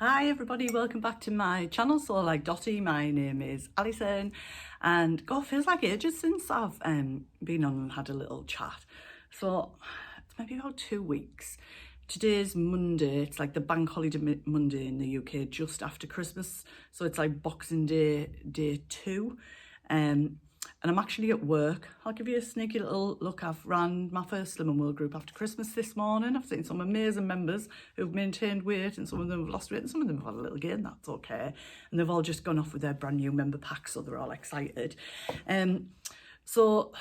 Hi everybody, welcome back to my channel. So like Dotty, my name is Alison, and God, feels like ages since I've been on and had a little chat. So it's maybe about 2 weeks. Today's Monday, it's like the bank holiday Monday in the UK, just after Christmas. So it's like Boxing Day, day 2. And I'm actually at work. I'll give you a sneaky little look. I've ran my first Slim and Well group after Christmas this morning. I've seen some amazing members who've maintained weight, and some of them have lost weight, and some of them have had a little gain. That's okay. And they've all just gone off with their brand new member pack, so they're all excited. So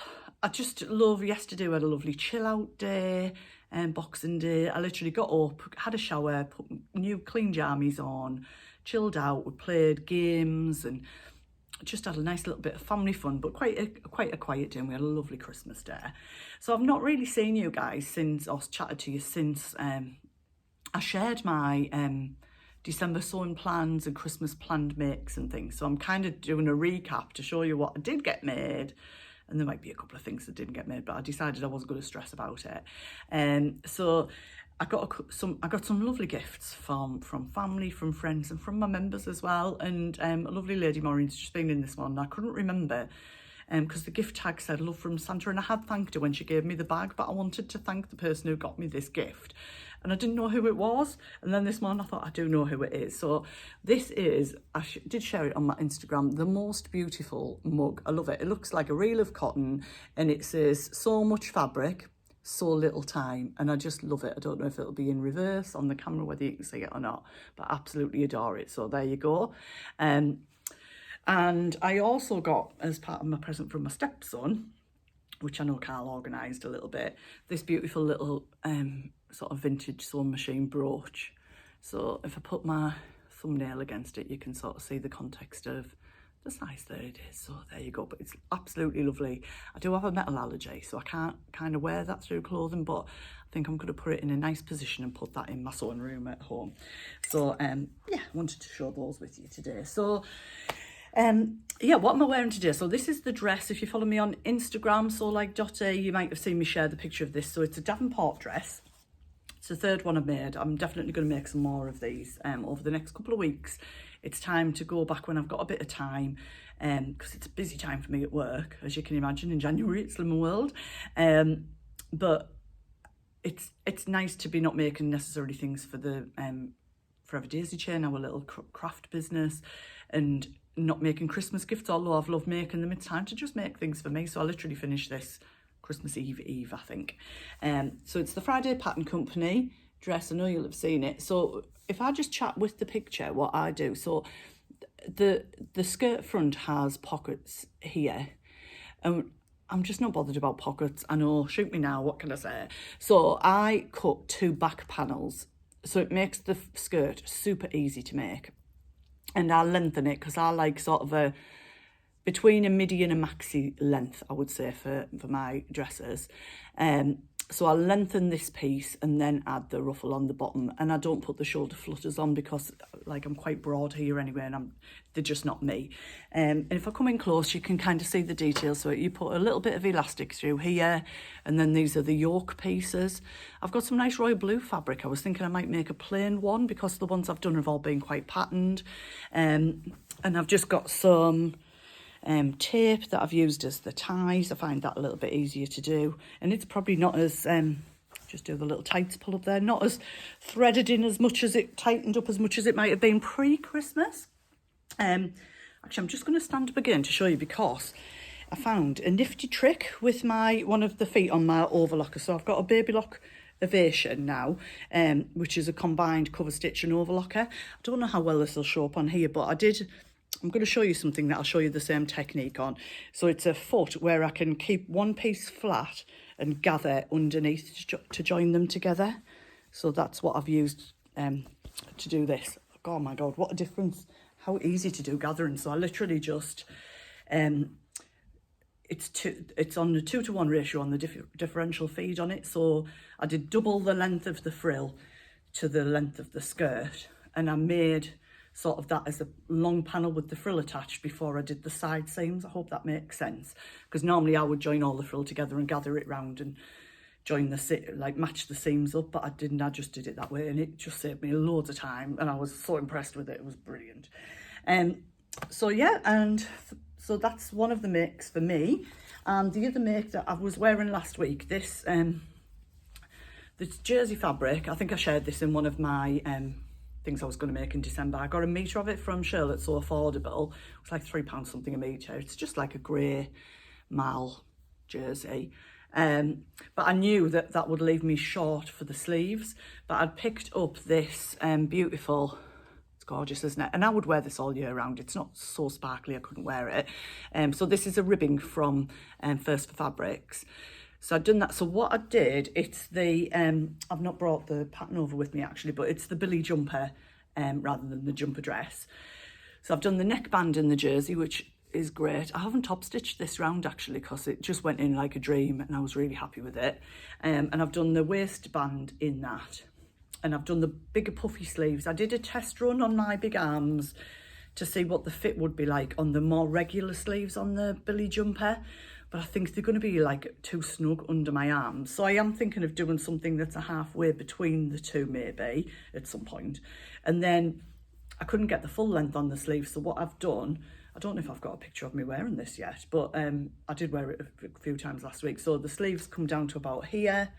I just love, yesterday we had a lovely chill out day, Boxing Day. I literally got up, had a shower, put new clean jammies on, chilled out. We played games and just had a nice little bit of family fun, but quite a quiet day, and we had a lovely Christmas day. So I've not really seen you guys since, or chatted to you since I shared my December sewing plans and Christmas planned makes and things. So I'm kind of doing a recap to show you what I did get made, and there might be a couple of things that didn't get made, but I decided I wasn't going to stress about it. So I got some lovely gifts from family, from friends, and from my members as well. And a lovely lady, Maureen's just been in this one. I couldn't remember because the gift tag said love from Santa, and I had thanked her when she gave me the bag, but I wanted to thank the person who got me this gift, and I didn't know who it was. And then this morning I thought, I do know who it is. So this is, I did share it on my Instagram, the most beautiful mug. I love it. It looks like a reel of cotton, and it says so much fabric, so little time, and I just love it. I don't know if it'll be in reverse on the camera, whether you can see it or not, but absolutely adore it. So there you go. And I also got, as part of my present from my stepson, which I know Carl organised a little bit, this beautiful little sort of vintage sewing machine brooch. So if I put my thumbnail against it, you can sort of see the context of the size that it is. So there you go. But it's absolutely lovely. I do have a metal allergy, so I can't kind of wear that through clothing, but I think I'm going to put it in a nice position and put that in my sewing room at home. So yeah, I wanted to share those with you today. So yeah, what am I wearing today? So this is the dress. If you follow me on Instagram, so like Dotty, you might have seen me share the picture of this. So it's a Davenport dress. It's the third one I've made. I'm definitely going to make some more of these over the next couple of weeks. It's time to go back when I've got a bit of time, because it's a busy time for me at work, as you can imagine. In January it's Slim World, but it's nice to be not making necessarily things for the Forever Daisy chain, our little craft business, and not making Christmas gifts, although I've loved making them. It's time to just make things for me. So I literally finished this Christmas Eve, I think. So it's the Friday Pattern Company dress. I know you'll have seen it. So if I just chat with the picture, what I do, so the skirt front has pockets here, and I'm just not bothered about pockets. I know, shoot me now, what can I say? So I cut 2 back panels, so it makes the skirt super easy to make. And I lengthen it because I like sort of a between a midi and a maxi length, I would say, for my dresses. So I lengthen this piece and then add the ruffle on the bottom, and I don't put the shoulder flutters on because like I'm quite broad here anyway, and they're just not me. And if I come in close, you can kind of see the details. So you put a little bit of elastic through here, and then these are the yoke pieces. I've got some nice royal blue fabric. I was thinking I might make a plain one because the ones I've done have all been quite patterned. And I've just got some tape that I've used as the ties. I find that a little bit easier to do, and it's probably not as just do the little tights pull up there, not as threaded in as much as it tightened up as much as it might have been pre-Christmas. Actually, I'm just going to stand up again to show you, because I found a nifty trick with one of the feet on my overlocker. So I've got a baby lock Ovation now, which is a combined cover stitch and overlocker. I don't know how well this will show up on here, but I'm going to show you something that I'll show you the same technique on. So it's a foot where I can keep one piece flat and gather underneath to join them together. So that's what I've used to do this. Oh my God, what a difference. How easy to do gathering. So I literally just, it's on the 2-to-1 ratio on the differential feed on it. So I did double the length of the frill to the length of the skirt, and I made sort of that as a long panel with the frill attached before I did the side seams. I hope that makes sense, because normally I would join all the frill together and gather it round and join the, like match the seams up, but I didn't, I just did it that way, and it just saved me loads of time, and I was so impressed with it. It was brilliant. So yeah, and so that's one of the makes for me. And the other make that I was wearing last week, this jersey fabric, I think I shared this in one of my things I was going to make in December. I got a metre of it from Charlotte, so affordable. It's like £3 something a metre. It's just like a grey mal jersey. But I knew that that would leave me short for the sleeves, but I'd picked up this beautiful, it's gorgeous, isn't it? And I would wear this all year round. It's not so sparkly I couldn't wear it. So this is a ribbing from First for Fabrics. So I'd done that. So what I did, it's the, I've not brought the pattern over with me actually, but it's the Billy jumper rather than the jumper dress. So I've done the neckband in the jersey, which is great. I haven't top stitched this round actually because it just went in like a dream and I was really happy with it. And I've done the waistband in that. And I've done the bigger puffy sleeves. I did a test run on my big arms to see what the fit would be like on the more regular sleeves on the Billy jumper. But I think they're going to be like too snug under my arms. So I am thinking of doing something that's a halfway between the two maybe at some point. And then I couldn't get the full length on the sleeves. So what I've done, I don't know if I've got a picture of me wearing this yet, but I did wear it a few times last week. So the sleeves come down to about here.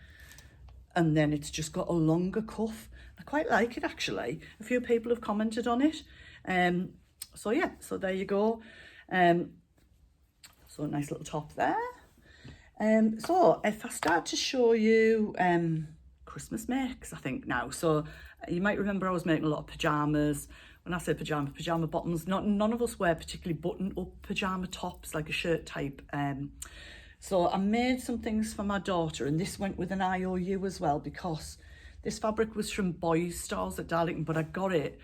And then it's just got a longer cuff. I quite like it actually. A few people have commented on it. So yeah, so there you go. So a nice little top there. So if I start to show you Christmas makes, I think now. So you might remember I was making a lot of pyjamas. When I say pajama bottoms, none of us wear particularly button up pajama tops, like a shirt type. So I made some things for my daughter, and this went with an IOU as well, because this fabric was from Boys Stores at Darlington, but I got it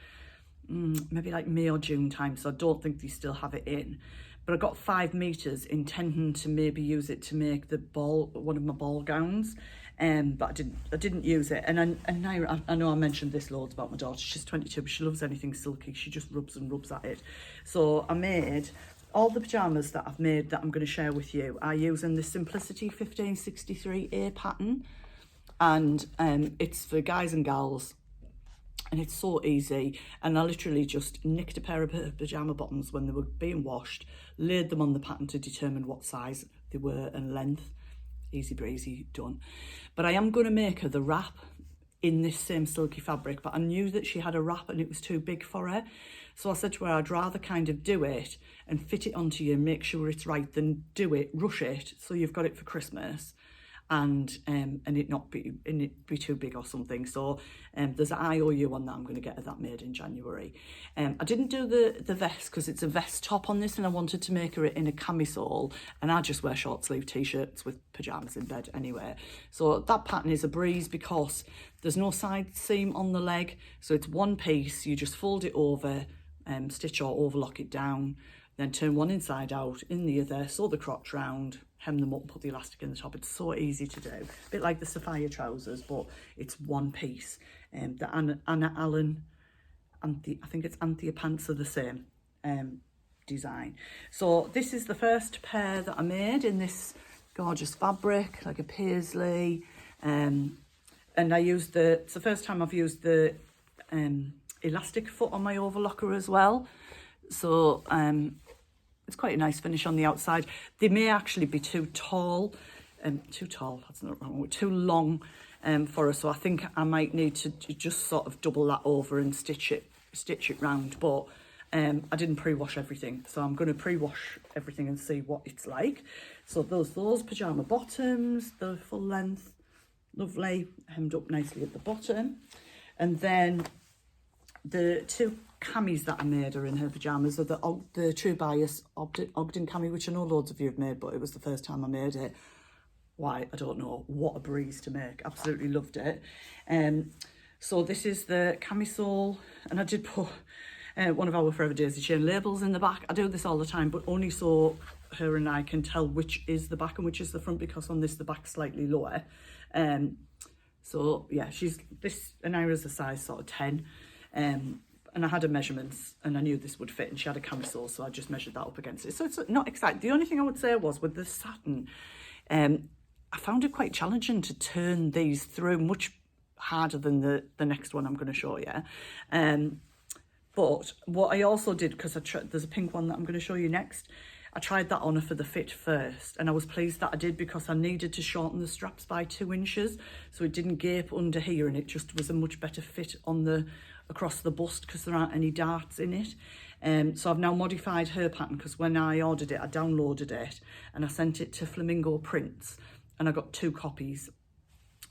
maybe like May or June time, so I don't think they still have it in. But I got 5 meters intending to maybe use it to make the one of my ball gowns. But I didn't use it. And I know I mentioned this loads about my daughter. She's 22, but she loves anything silky. She just rubs and rubs at it. So I made all the pajamas that I've made that I'm going to share with you are using the Simplicity 1563A pattern. And it's for guys and gals. And it's so easy, and I literally just nicked a pair of pajama bottoms when they were being washed, laid them on the pattern to determine what size they were and length. Easy breezy, done. But I am going to make her the wrap in this same silky fabric, but I knew that she had a wrap and it was too big for her. So I said to her, I'd rather kind of do it and fit it onto you and make sure it's right than do it, rush it, so you've got it for Christmas. And it be too big or something. So there's an IOU on that. I'm going to get her that made in January. I didn't do the vest because it's a vest top on this, and I wanted to make her it in a camisole, and I just wear short sleeve t-shirts with pajamas in bed anyway. So that pattern is a breeze because there's no side seam on the leg, so it's one piece. You just fold it over, stitch or overlock it down, then turn one inside out, in the other, sew the crotch round, hem them up, put the elastic in the top. It's so easy to do. A bit like the Sophia trousers, but it's one piece. The Anna Allen, I think it's Anthea pants are the same design. So this is the first pair that I made in this gorgeous fabric, like a paisley. And I used it's the first time I've used the elastic foot on my overlocker as well. So it's quite a nice finish on the outside. They may actually be too tall, that's not wrong, too long for us. So I think I might need to just sort of double that over and stitch it round. But I didn't pre-wash everything, so I'm going to pre-wash everything and see what it's like. So those pajama bottoms, the full length, lovely, hemmed up nicely at the bottom. And then the 2 camis that I made are in her pyjamas are the True Bias Ogden cami, which I know loads of you have made, but it was the first time I made it. Why, I don't know. What a breeze to make. Absolutely loved it. So this is the camisole, and I did put one of our Forever Daisy Chain labels in the back. I do this all the time, but only so her and I can tell which is the back and which is the front, because on this the back's slightly lower. So yeah, Anira's a size sort of 10. And I had her measurements and I knew this would fit, and she had a camisole, so I just measured that up against it. So it's not exciting. The only thing I would say was with the satin, I found it quite challenging to turn these through, much harder than the next one I'm going to show you. But what I also did, because there's a pink one that I'm going to show you next, I tried that on her for the fit first, and I was pleased that I did, because I needed to shorten the straps by 2 inches so it didn't gape under here, and it just was a much better fit on across the bust, because there aren't any darts in it. So I've now modified her pattern, because when I ordered it, I downloaded it and I sent it to Flamingo Prints, and I got 2 copies.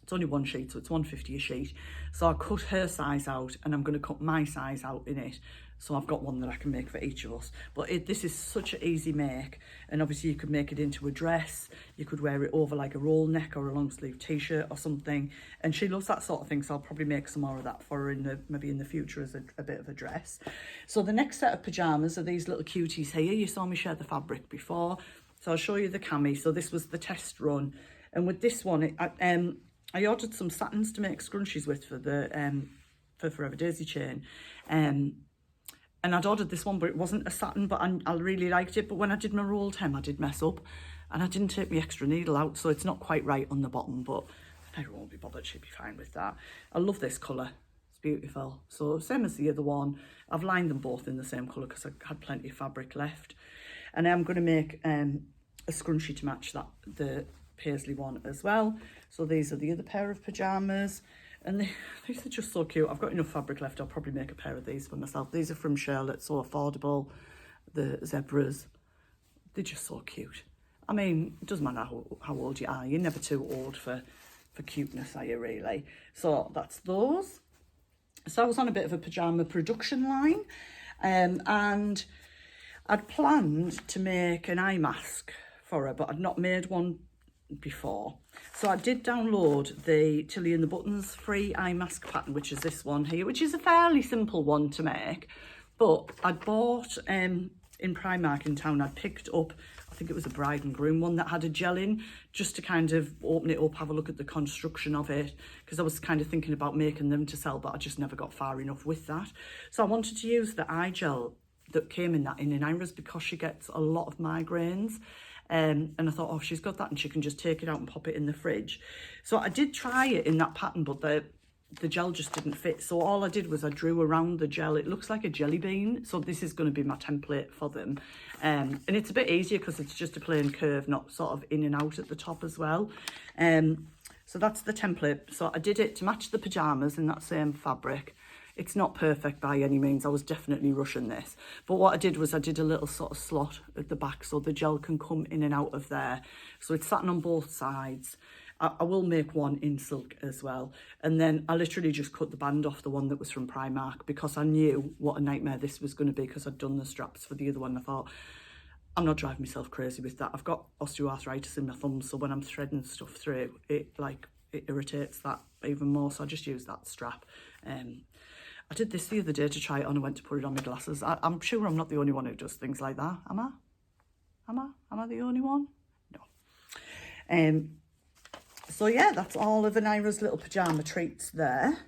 It's only 1 sheet, so it's £1.50 a sheet. So I cut her size out, and I'm going to cut my size out in it. So I've got one that I can make for each of us. But this is such an easy make. And obviously you could make it into a dress. You could wear it over like a roll neck or a long sleeve t-shirt or something. And she loves that sort of thing. So I'll probably make some more of that for her maybe in the future as a bit of a dress. So the next set of pyjamas are these little cuties here. You saw me share the fabric before. So I'll show you the cami. So this was the test run. And with this one, I ordered some satins to make scrunchies with for Forever Daisy chain. And I'd ordered this one, but it wasn't a satin, but I really liked it. But when I did my rolled hem, I did mess up, and I didn't take my extra needle out, so it's not quite right on the bottom, but I won't be bothered, she'd be fine with that. I love this colour, it's beautiful. So same as the other one, I've lined them both in the same colour because I had plenty of fabric left. And I'm going to make a scrunchie to match the paisley one as well. So these are the other pair of pyjamas. And these are just so cute. I've got enough fabric left. I'll probably make a pair of these for myself. These are from Charlotte, so affordable. The zebras, they're just so cute. I mean, it doesn't matter how old you are. You're never too old for cuteness, are you really? So that's those. So I was on a bit of a pyjama production line. And I'd planned to make an eye mask for her, but I'd not made one before. So I did download the Tilly and the Buttons free eye mask pattern, which is this one here, which is a fairly simple one to make. But I bought in Primark in town, I picked up, I think it was a bride and groom one that had a gel in, just to kind of open it up, have a look at the construction of it, because I was kind of thinking about making them to sell, but I just never got far enough with that. So I wanted to use the eye gel that came in Ira's, because she gets a lot of migraines. And I thought, oh, she's got that and she can just take it out and pop it in the fridge. So I did try it in that pattern, but the gel just didn't fit. So all I did was I drew around the gel. It looks like a jelly bean. So this is going to be my template for them. And it's a bit easier because it's just a plain curve, not sort of in and out at the top as well. So that's the template. So I did it to match the pyjamas in that same fabric. It's not perfect by any means. I was definitely rushing this. But what I did was I did a little sort of slot at the back so the gel can come in and out of there. So it's satin on both sides. I will make one in silk as well. And then I literally just cut the band off the one that was from Primark, because I knew what a nightmare this was going to be, because I'd done the straps for the other one. I thought, I'm not driving myself crazy with that. I've got osteoarthritis in my thumbs, so when I'm threading stuff through, it irritates that even more. So I just use that strap. I did this the other day to try it on. I went to put it on my glasses. I'm sure I'm not the only one who does things like that. Am I? Am I the only one? No. So yeah, that's all of Ira's little pyjama treats there.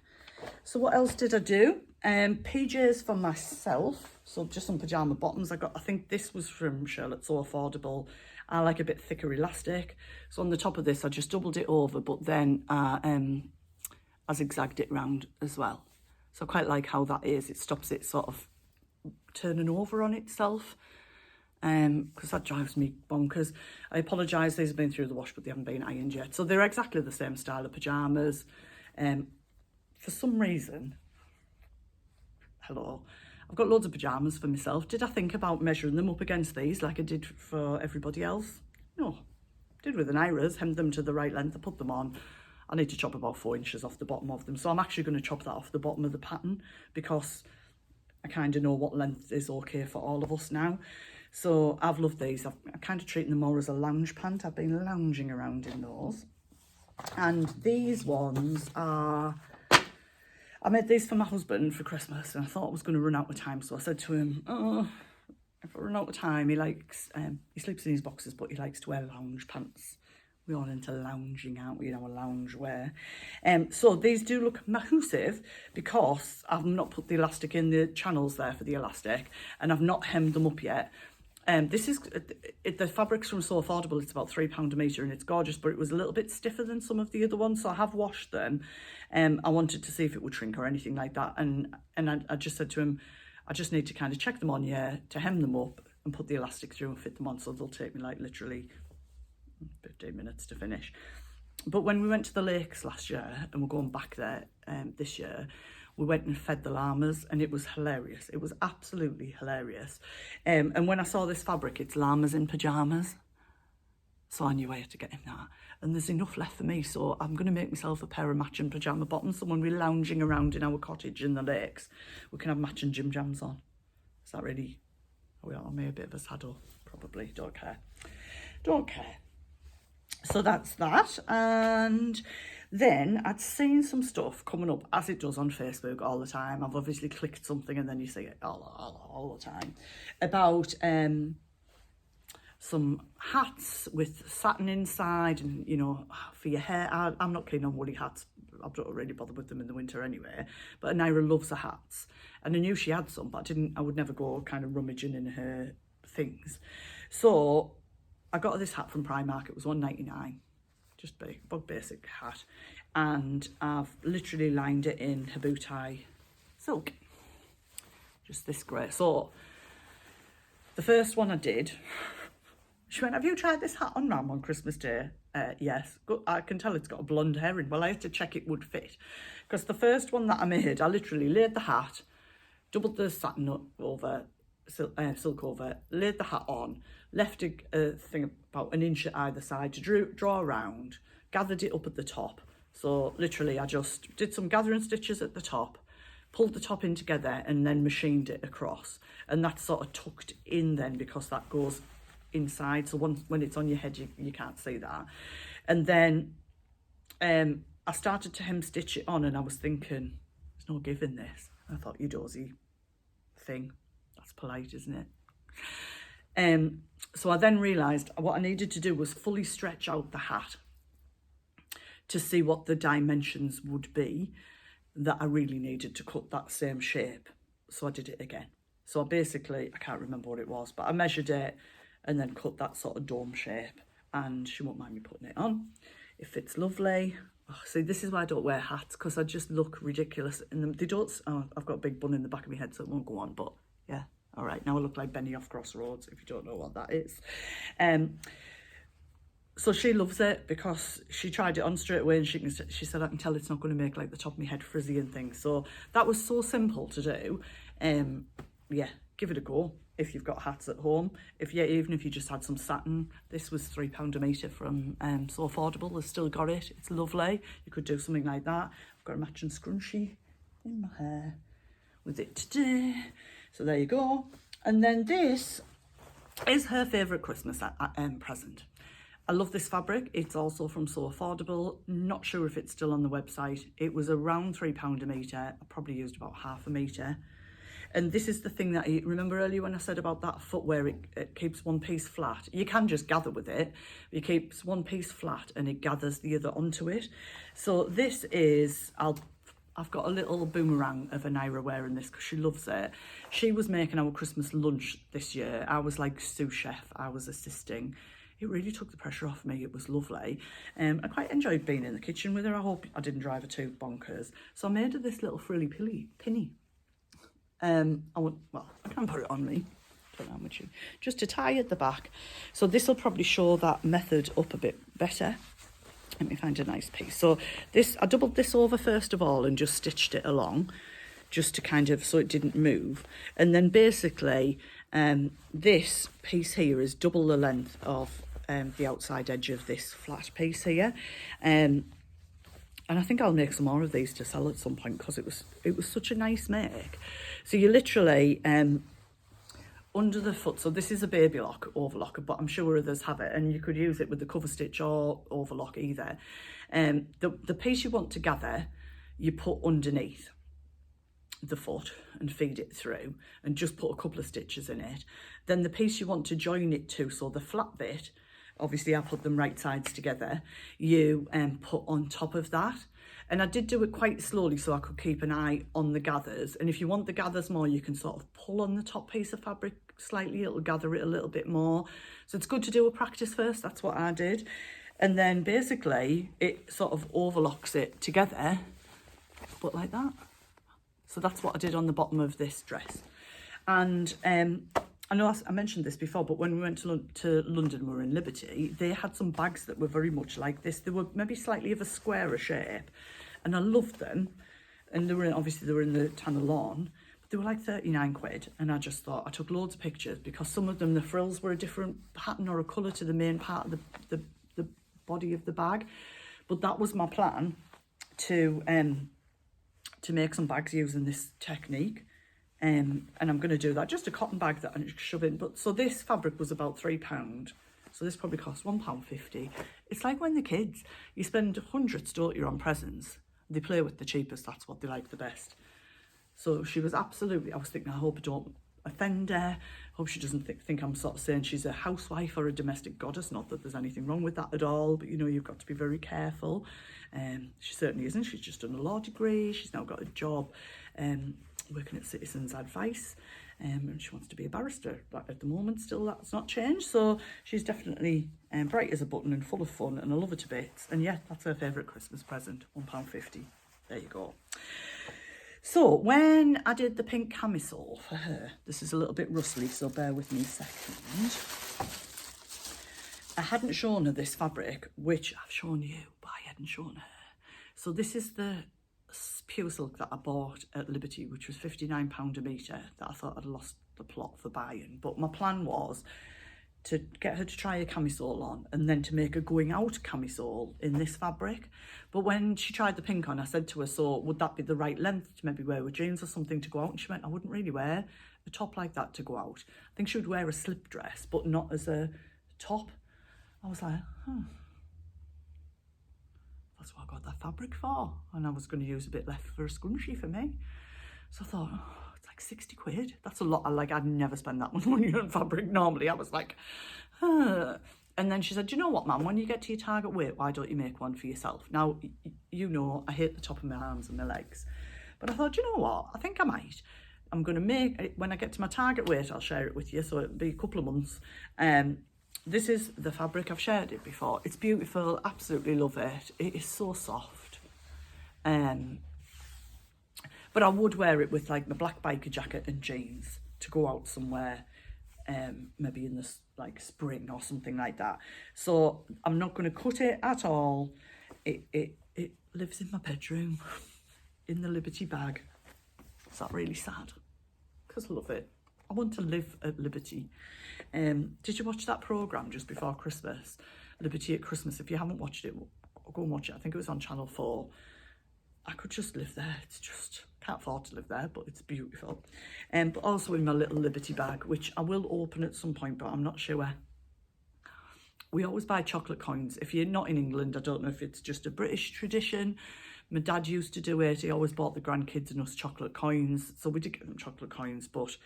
So what else did I do? PJs for myself. So just some pajama bottoms. I think this was from Charlotte, so affordable. I like a bit thicker elastic. So on the top of this, I just doubled it over, but then I zigzagged it round as well. So I quite like how that is. It stops it sort of turning over on itself, because that drives me bonkers. I apologise, these have been through the wash, but they haven't been ironed yet. So they're exactly the same style of pyjamas. For some reason, I've got loads of pyjamas for myself. Did I think about measuring them up against these like I did for everybody else? No. Did with Ira's, hemmed them to the right length, I put them on. I need to chop about 4 inches off the bottom of them. So I'm actually going to chop that off the bottom of the pattern, because I kind of know what length is okay for all of us now. So I've loved these. I'm kind of treating them more as a lounge pant. I've been lounging around in those. And these ones are... I made these for my husband for Christmas, and I thought I was going to run out of time. So I said to him, oh, if I run out of time, he sleeps in his boxers, but he likes to wear lounge pants. We're all into lounging, aren't we? You know, a lounge wear. So these do look massive, because I've not put the elastic in the channels there for the elastic, and I've not hemmed them up yet. This is, the fabric's from So Affordable, it's about £3 a metre and it's gorgeous, but it was a little bit stiffer than some of the other ones, so I have washed them. I wanted to see if it would shrink or anything like that, and I just said to him, I just need to kind of check them on, yeah, to hem them up and put the elastic through and fit them on, so they'll take me like literally 15 minutes to finish. But when we went to the lakes last year, and we're going back there this year, we went and fed the llamas, and it was hilarious. It was absolutely hilarious. And when I saw this fabric, it's llamas in pyjamas. So I knew I had to get him that. And there's enough left for me, so I'm going to make myself a pair of matching pajama bottoms. So when we're lounging around in our cottage in the lakes, we can have matching gym jams on. Is that really... Well, I made a bit of a saddle, probably. Don't care. Don't care. So that's that. And then I'd seen some stuff coming up, as it does on Facebook all the time. I've obviously clicked something and then you see it all the time, about some hats with satin inside and, you know, for your hair. I'm not keen on woolly hats. I don't really bother with them in the winter anyway. But Naira loves the hats. And I knew she had some, but I would never go kind of rummaging in her things. So I got this hat from Primark. It was £1.99. Just big basic hat, and I've literally lined it in Habutai silk, just this grey. So the first one I did, she went, have you tried this hat on, Ram, on Christmas Day? Yes. I can tell it's got a blonde hair in. Well, I had to check it would fit, because the first one that I made, I literally laid the hat, doubled the satin over, silk over, laid the hat on, left a thing about an inch at either side to draw around, gathered it up at the top. So literally I just did some gathering stitches at the top, pulled the top in together and then machined it across. And that's sort of tucked in then, because that goes inside. So when it's on your head, you can't see that. And then I started to hem stitch it on, and I was thinking, there's no giving this. I thought, you dozy thing. That's polite, isn't it? So I then realised what I needed to do was fully stretch out the hat to see what the dimensions would be that I really needed to cut that same shape. So I did it again. So I can't remember what it was, but I measured it and then cut that sort of dome shape, and she won't mind me putting it on. It fits lovely. Oh, see, this is why I don't wear hats, because I just look ridiculous in them. They don't, I've got a big bun in the back of my head, so it won't go on, but yeah. All right, now I look like Benny off Crossroads, if you don't know what that is. So she loves it, because she tried it on straight away, and she said, I can tell it's not going to make like the top of my head frizzy and things. So that was so simple to do. Yeah, give it a go if you've got hats at home. Even if you just had some satin. This was £3 a metre from So Affordable. They've still got it. It's lovely. You could do something like that. I've got a matching scrunchie in my hair with it today. So there you go. And then this is her favourite Christmas present. I love this fabric. It's also from So Affordable. Not sure if it's still on the website. It was around £3 a metre. I probably used about half a metre. And this is the thing that remember earlier when I said about that footwear, it keeps one piece flat. You can just gather with it. It keeps one piece flat and it gathers the other onto it. So this is, I've got a little boomerang of a Naira wearing this because she loves it. She was making our Christmas lunch this year. I was like sous chef. I was assisting. It really took the pressure off me. It was lovely. I quite enjoyed being in the kitchen with her. I hope I didn't drive her too bonkers. So I made her this little frilly pinny. I can put it on me. Don't know how much just to tie at the back. So this will probably show that method up a bit better. Let me find a nice piece. So this, I doubled this over first of all and just stitched it along, just to kind of, so it didn't move. And then basically, this piece here is double the length of the outside edge of this flat piece here. And I think I'll make some more of these to sell at some point because it was such a nice make. So you literally, under the foot, so this is a baby lock, overlock, but I'm sure others have it, and you could use it with the cover stitch or overlock either. The piece you want to gather, you put underneath the foot and feed it through and just put a couple of stitches in it. Then the piece you want to join it to, so the flat bit, obviously I put them right sides together, you put on top of that, And I did do it quite slowly so I could keep an eye on the gathers. And if you want the gathers more, you can sort of pull on the top piece of fabric slightly. It'll gather it a little bit more. So it's good to do a practice first. That's what I did. And then basically it sort of overlocks it together, but like that. So that's what I did on the bottom of this dress. And I know I mentioned this before, but when we went to London, we were in Liberty, they had some bags that were very much like this. They were maybe slightly of a squarer shape, and I loved them. And they were obviously in the Tanner lawn, but they were like 39 quid. And I just thought, I took loads of pictures because some of them, the frills were a different pattern or a colour to the main part of the body of the bag. But that was my plan, to make some bags using this technique. And I'm going to do that, just a cotton bag that I shove in. But so this fabric was about £3, so this probably cost £1.50. It's like when the kids, you spend hundreds, don't you, on presents. They play with the cheapest, that's what they like the best. So she was absolutely, I was thinking, I hope I don't offend her, I hope she doesn't think I'm sort of saying she's a housewife or a domestic goddess. Not that there's anything wrong with that at all, but you know, you've got to be very careful. She certainly isn't. She's just done a law degree, she's now got a job working at Citizens Advice, and she wants to be a barrister, but at the moment still that's not changed. So she's definitely bright as a button and full of fun, and I love her to bits. And yeah, that's her favourite Christmas present, £1.50. There you go. So when I did the pink camisole for her, this is a little bit rustly, so bear with me a second. I hadn't shown her this fabric, which I've shown you, but I hadn't shown her. So this is the pure silk that I bought at Liberty, which was £59 a metre, that I thought I'd lost the plot for buying. But my plan was to get her to try a camisole on and then to make a going out camisole in this fabric. But when she tried the pink on, I said to her, so would that be the right length to maybe wear with jeans or something to go out? And she went, I wouldn't really wear a top like that to go out. I think she would wear a slip dress, but not as a top. I was like, that's what I got that fabric for. And I was going to use a bit left for a scrunchie for me. So I thought, it's like 60 quid. That's a lot. Like, I'd never spend that much money on fabric normally. I was like, And then she said, do you know what, Mum, when you get to your target weight, why don't you make one for yourself? Now, you know, I hate the top of my arms and my legs. But I thought, you know what, I think I might. I'm going to make it, when I get to my target weight, I'll share it with you. So it'll be a couple of months. This is the fabric. I've shared it before. It's beautiful. Absolutely love it. It is so soft. But I would wear it with like my black biker jacket and jeans to go out somewhere, maybe in the like spring or something like that. So I'm not going to cut it at all. It lives in my bedroom in the Liberty bag. Is that really sad? Because I love it. I want to live at Liberty. Did you watch that programme just before Christmas? Liberty at Christmas. If you haven't watched it, go and watch it. I think it was on Channel 4. I could just live there. It's just, can't afford to live there, but it's beautiful. But also in my little Liberty bag, which I will open at some point, but I'm not sure. We always buy chocolate coins. If you're not in England, I don't know if it's just a British tradition. My dad used to do it. He always bought the grandkids and us chocolate coins. So we did give them chocolate coins, but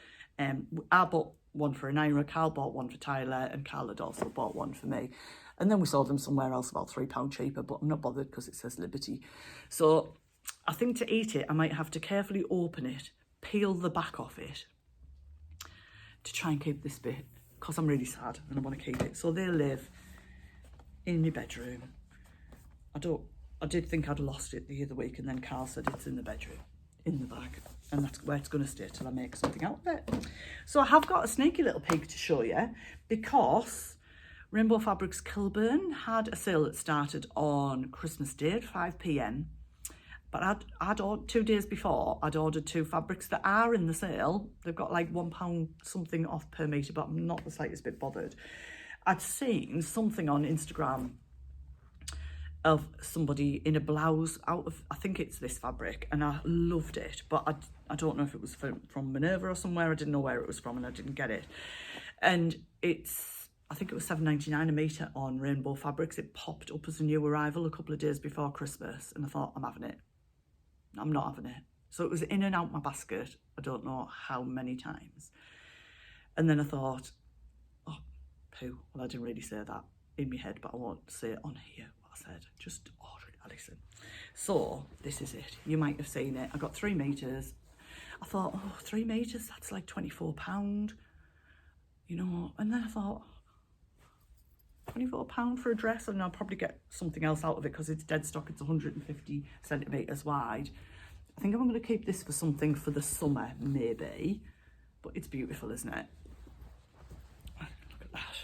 I bought one for Anira, Carl bought one for Tyler, and Carl had also bought one for me. And then we sold them somewhere else about £3 cheaper, but I'm not bothered because it says Liberty. So I think to eat it, I might have to carefully open it, peel the back off it to try and keep this bit, because I'm really sad and I want to keep it. So they live in my bedroom. I did think I'd lost it the other week, and then Carl said it's in the bedroom, in the bag, and that's where it's going to stay till I make something out of it. So I have got a sneaky little peek to show you, because Rainbow Fabrics Kilburn had a sale that started on Christmas Day at 5 p.m. But I'd ordered 2 days before, I'd ordered 2 fabrics that are in the sale. They've got like £1 something off per metre, but I'm not the slightest bit bothered. I'd seen something on Instagram of somebody in a blouse out of, I think it's this fabric, and I loved it, but I don't know if it was from Minerva or somewhere. I didn't know where it was from and I didn't get it. And I think it was £7.99 a metre on Rainbow Fabrics. It popped up as a new arrival a couple of days before Christmas, and I thought, I'm having it. I'm not having it. So it was in and out my basket, I don't know how many times. And then I thought, oh, poo. Well, I didn't really say that in my head, but I won't say it on here what I said. Just order it Alison. So this is it. You might have seen it. I got 3 meters. I thought, oh, 3 meters, that's like £24, you know. And then I thought, £24 for a dress, and I'll probably get something else out of it because it's dead stock. It's 150 centimeters wide. I think I'm going to keep this for something for the summer, maybe. But it's beautiful, isn't it? Look at that.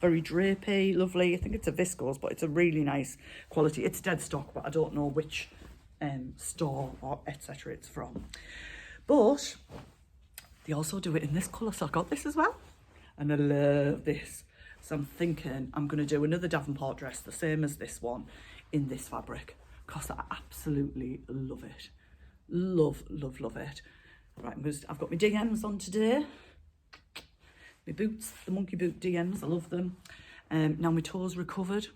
Very drapey, lovely. I think it's a viscose, but it's a really nice quality. It's dead stock, but I don't know which store or etc. it's from. But they also do it in this colour, so I got this as well. And I love this. So I'm thinking I'm going to do another Davenport dress, the same as this one, in this fabric, because I absolutely love it. Love, love, love it. Right, I've got my DMs on today. My boots, the monkey boot DMs, I love them. Now my toes recovered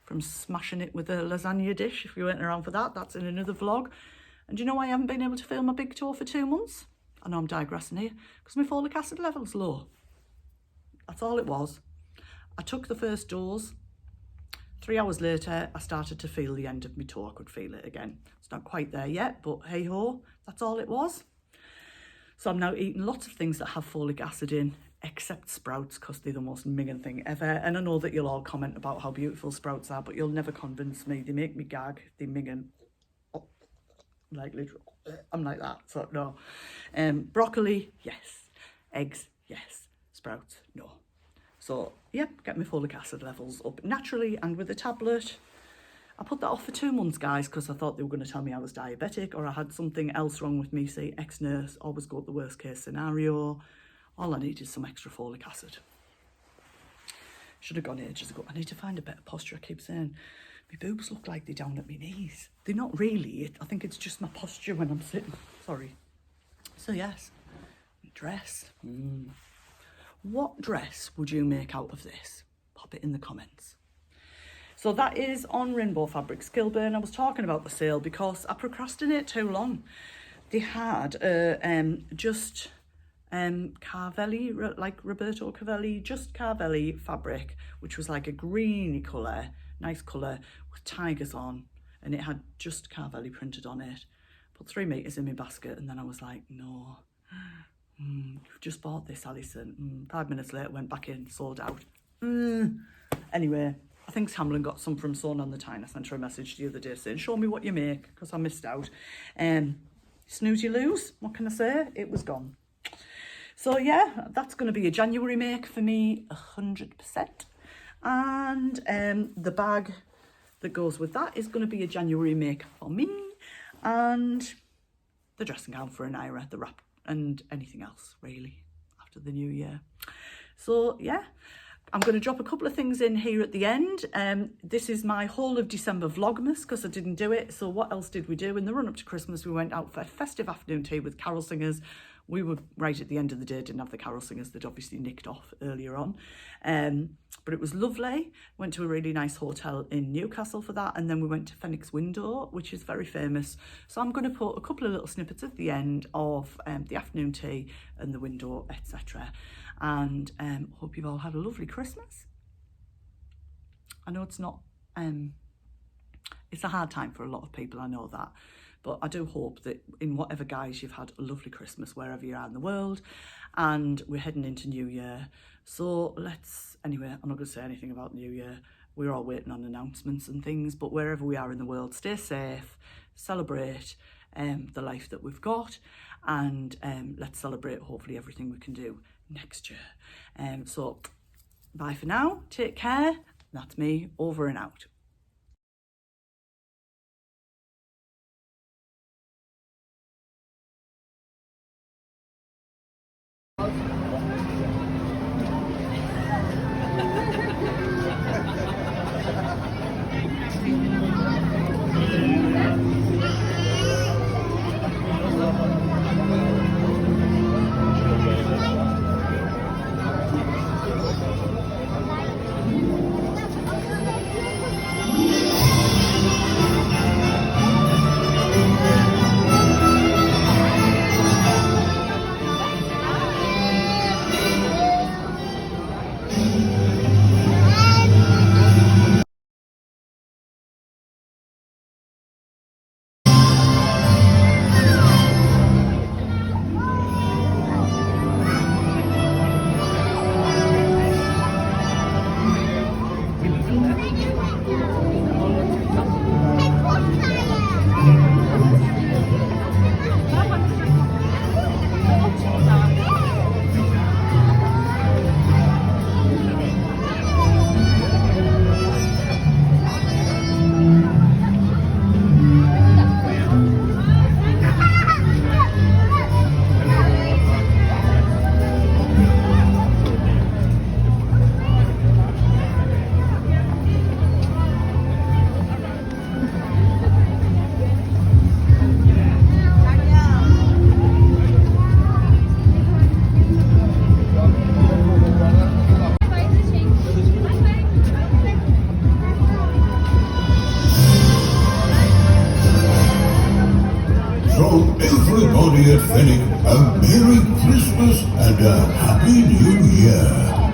from smashing it with a lasagna dish. If you weren't around for that, that's in another vlog. And do you know why I haven't been able to feel my big toe for 2 months? I know I'm digressing here, because my folic acid level's low. That's all it was. I took the first dose. 3 hours later, I started to feel the end of my toe. I could feel it again. It's not quite there yet, but hey ho, that's all it was. So I'm now eating lots of things that have folic acid in, except sprouts, because they're the most minging thing ever. And I know that you'll all comment about how beautiful sprouts are, but you'll never convince me. They make me gag. They're minging. Oh, like literal. I'm like that, so no. Broccoli, yes. Eggs, yes. Sprouts, no. So, yep, get my folic acid levels up naturally and with a tablet. I put that off for 2 months, guys, because I thought they were going to tell me I was diabetic or I had something else wrong with me. See, ex-nurse, always go to the worst case scenario. All I need is some extra folic acid. Should have gone ages ago. I need to find a better posture. I keep saying my boobs look like they're down at my knees. They're not really. I think it's just my posture when I'm sitting. Sorry. So, yes, dress. What dress would you make out of this? Pop it in the comments. So that is on Rainbow Fabrics Kilburn. I was talking about the sale because I procrastinate too long. They had just Carvelli, like Roberto Cavelli, just Carvelli fabric, which was like a greeny colour, nice colour with tigers on, and it had just Carvelli printed on it. Put 3 meters in my basket, and then I was like, no. You've just bought this, Alison. 5 minutes later, went back in, sold out. Anyway, I think Hamlin got some from Sewn on the Tyne. I sent her a message the other day saying, show me what you make, because I missed out. Snooze you lose, what can I say? It was gone. So yeah, that's going to be a January make for me, 100%. And the bag that goes with that is going to be a January make for me. And the dressing gown for Anira, the wrap, and anything else really after the new year. So yeah, I'm going to drop a couple of things in here at the end. This is my whole of December Vlogmas because I didn't do it. So what else did we do? In the run up to Christmas, we went out for a festive afternoon tea with carol singers. We were right at the end of the day, didn't have the carol singers that obviously nicked off earlier on. But it was lovely. Went to a really nice hotel in Newcastle for that. And then we went to Phoenix Window, which is very famous. So I'm going to put a couple of little snippets at the end of the afternoon tea and the window, etc. And hope you've all had a lovely Christmas. I know it's not, it's a hard time for a lot of people, I know that. But I do hope that in whatever guise you've had a lovely Christmas wherever you are in the world. And we're heading into New Year. So anyway, I'm not going to say anything about New Year. We're all waiting on announcements and things. But wherever we are in the world, stay safe, celebrate the life that we've got. And let's celebrate hopefully everything we can do next year. So bye for now. Take care. That's me, over and out. everybody at Fenwick a Merry Christmas and a Happy New Year.